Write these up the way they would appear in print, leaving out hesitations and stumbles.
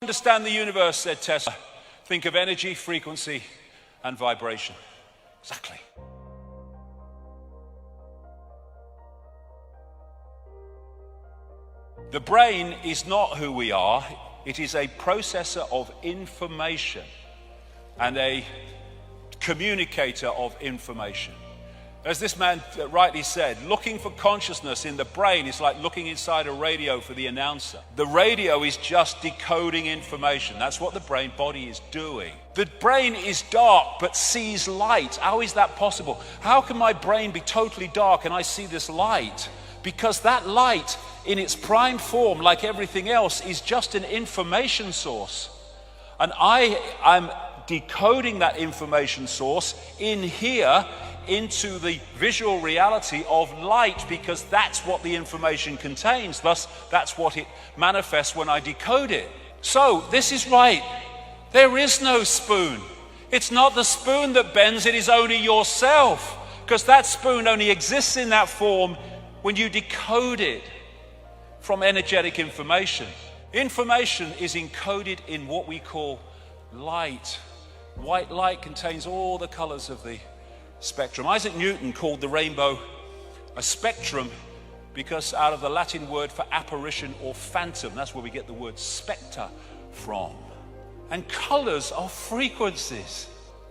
Understand the universe, said Tesla. Think of energy, frequency, and vibration. Exactly. The brain is not who we are. It is a processor of information and a communicator of information. As this man rightly said, looking for consciousness in the brain is like looking inside a radio for the announcer. The radio is just decoding information. That's what the brain body is doing. The brain is dark but sees light. How is that possible? How can my brain be totally dark and I see this light? Because that light in its prime form, like everything else, is just an information source. And I'm decoding that information source in here into the visual reality of light, because that's what the information contains. Thus, that's what it manifests when I decode it. So, this is right. There is no spoon. It's not the spoon that bends, it is only yourself. Because that spoon only exists in that form when you decode it from energetic information. Information is encoded in what we call light. White light contains all the colors of the spectrum. Isaac Newton called the rainbow a spectrum because out of the Latin word for apparition or phantom, that's where we get the word spectre from. And colors are frequencies.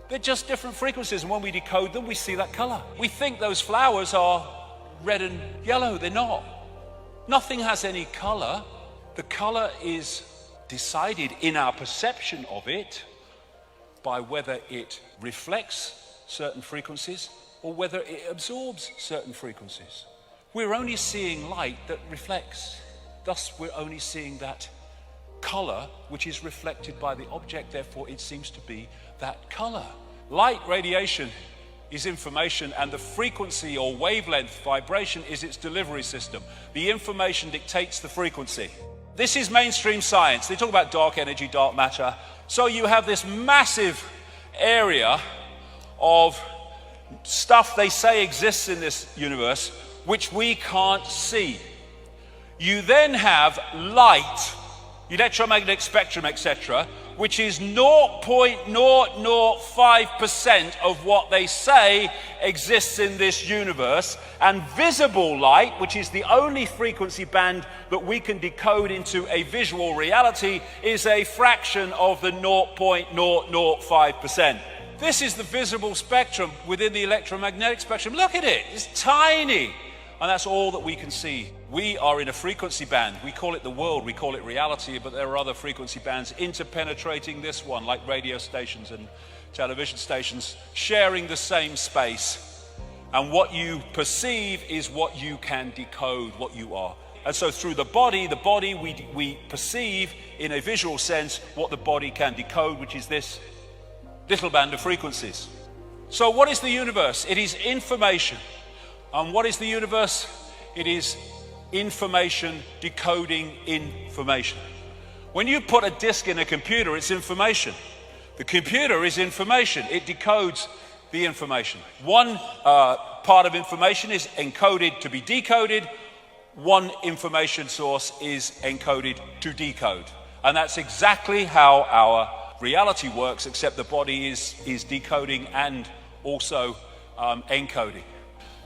They're just different frequencies, and when we decode them, we see that color. We think those flowers are red and yellow. They're not. Nothing has any color. The color is decided in our perception of it by whether it reflects certain frequencies or whether it absorbs certain frequencies. We're only seeing light that reflects. Thus, we're only seeing that color which is reflected by the object. Therefore, it seems to be that color. Light radiation is information, and the frequency or wavelength vibration is its delivery system. The information dictates the frequency. This is mainstream science. They talk about dark energy, dark matter. So you have this massive area of stuff they say exists in this universe which we can't see. You then have light, electromagnetic spectrum, etc., which is 0.005% of what they say exists in this universe. And visible light, which is the only frequency band that we can decode into a visual reality, is a fraction of the 0.005%. This is the visible spectrum within the electromagnetic spectrum. Look at it, it's tiny. And that's all that we can see. We are in a frequency band. We call it the world, we call it reality, but there are other frequency bands interpenetrating this one, like radio stations and television stations, sharing the same space. And what you perceive is what you can decode, what you are. And so through the body we perceive in a visual sense what the body can decode, which is this little band of frequencies. So what is the universe? It is information. And what is the universe? It is information decoding information. When you put a disk in a computer, it's information. The computer is information. It decodes the information. One part of information is encoded to be decoded. One information source is encoded to decode. And that's exactly how our reality works, except the body is decoding and also encoding.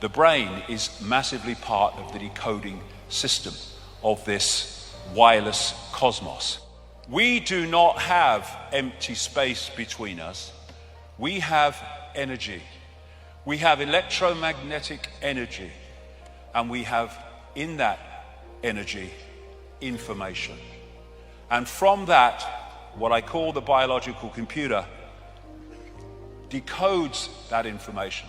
The brain is massively part of the decoding system of this wireless cosmos. We do not have empty space between us. We have energy. We have electromagnetic energy. And we have in that energy information. And from that, what I call the biological computer decodes that information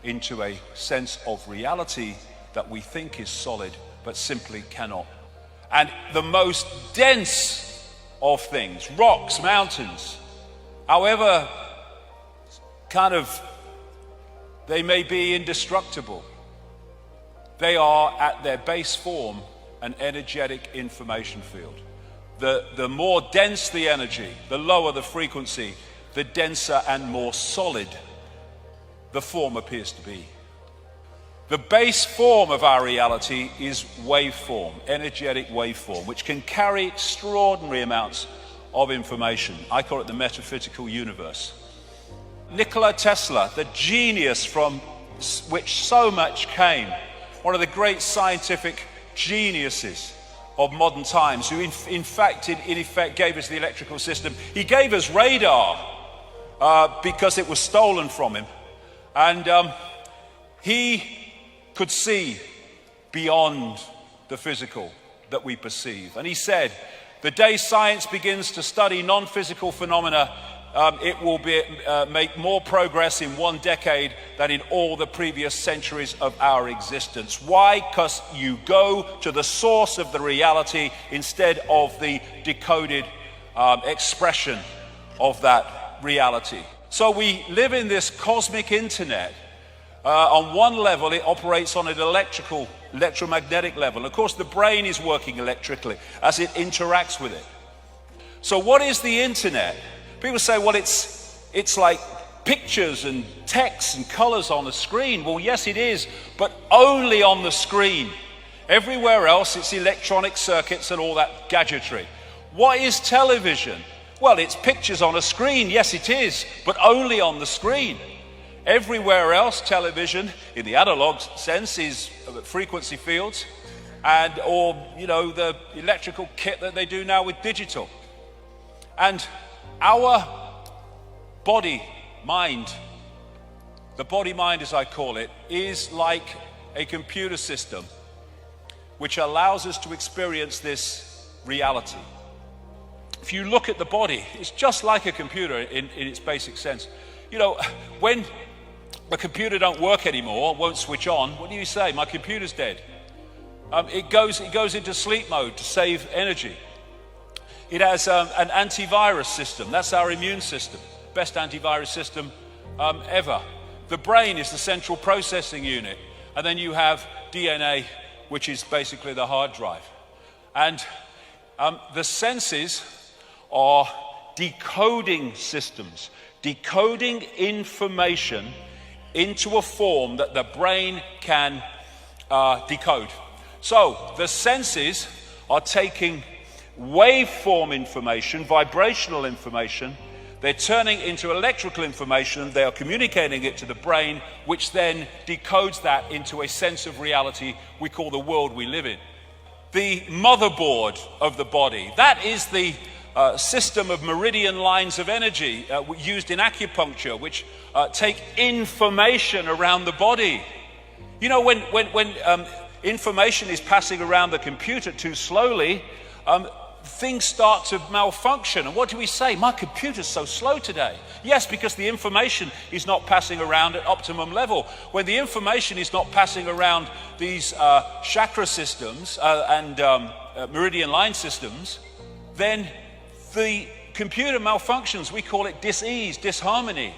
into a sense of reality that we think is solid but simply cannot. And the most dense of things, rocks, mountains, however kind of they may be indestructible, they are at their base form an energetic information field. The more dense the energy, the lower the frequency, the denser and more solid the form appears to be. The base form of our reality is waveform, energetic waveform, which can carry extraordinary amounts of information. I call it the metaphysical universe. Nikola Tesla, the genius from which so much came, one of the great scientific geniuses of modern times, who in effect gave us the electrical system. He gave us radar because it was stolen from him. And he could see beyond the physical that we perceive. And he said, the day science begins to study non-physical phenomena, it will make more progress in 1 decade than in all the previous centuries of our existence. Why? Because you go to the source of the reality instead of the decoded expression of that reality. So we live in this cosmic internet. On one level, it operates on an electromagnetic level. Of course, the brain is working electrically as it interacts with it. So what is the internet? People say, well, it's like pictures and text and colors on a screen. Well, yes, it is, but only on the screen. Everywhere else, it's electronic circuits and all that gadgetry. What is television? Well, it's pictures on a screen. Yes, it is, but only on the screen. Everywhere else, television, in the analog sense, is frequency fields or the electrical kit that they do now with digital. And our body-mind, the body-mind as I call it, is like a computer system which allows us to experience this reality. If you look at the body, it's just like a computer in its basic sense. When a computer don't work anymore, won't switch on, what do you say? My computer's dead. It goes into sleep mode to save energy. It has an antivirus system. That's our immune system. Best antivirus system ever. The brain is the central processing unit. And then you have DNA, which is basically the hard drive. And the senses are decoding systems, decoding information into a form that the brain can decode. So the senses are taking waveform information, vibrational information, they're turning into electrical information, they are communicating it to the brain, which then decodes that into a sense of reality we call the world we live in. The motherboard of the body, that is the system of meridian lines of energy used in acupuncture, which take information around the body. When information is passing around the computer too slowly, things start to malfunction. And what do we say? My computer's so slow today. Yes, because the information is not passing around at optimum level. When the information is not passing around these chakra systems and meridian line systems, then the computer malfunctions. We call it dis-ease, disharmony.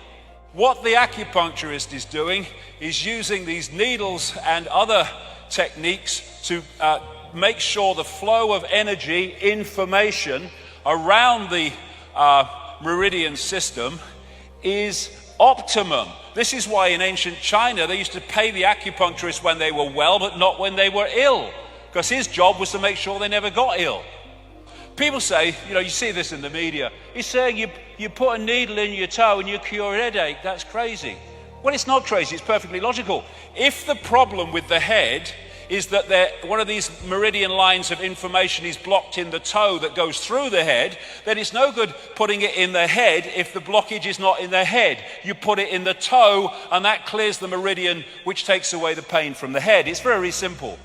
What the acupuncturist is doing is using these needles and other techniques to make sure the flow of energy, information around the meridian system is optimum. This is why in ancient China they used to pay the acupuncturist when they were well, but not when they were ill, because his job was to make sure they never got ill. People say, you see this in the media, he's saying you put a needle in your toe and you cure a headache. That's crazy. Well, it's not crazy, it's perfectly logical. If the problem with the head is that one of these meridian lines of information is blocked in the toe that goes through the head, then it's no good putting it in the head if the blockage is not in the head. You put it in the toe and that clears the meridian, which takes away the pain from the head. It's very simple.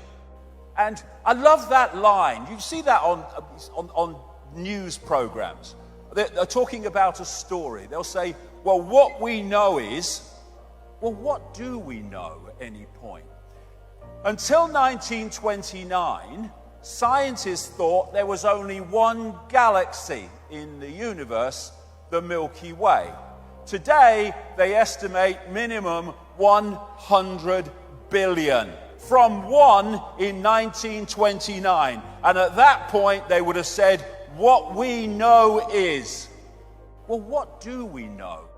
And I love that line. You see that on news programs. They're talking about a story. They'll say, well, what we know is, well, what do we know at any point? Until 1929, scientists thought there was only one galaxy in the universe, the Milky Way. Today, they estimate minimum 100 billion. From one in 1929. And at that point, they would have said, what we know is. Well, what do we know?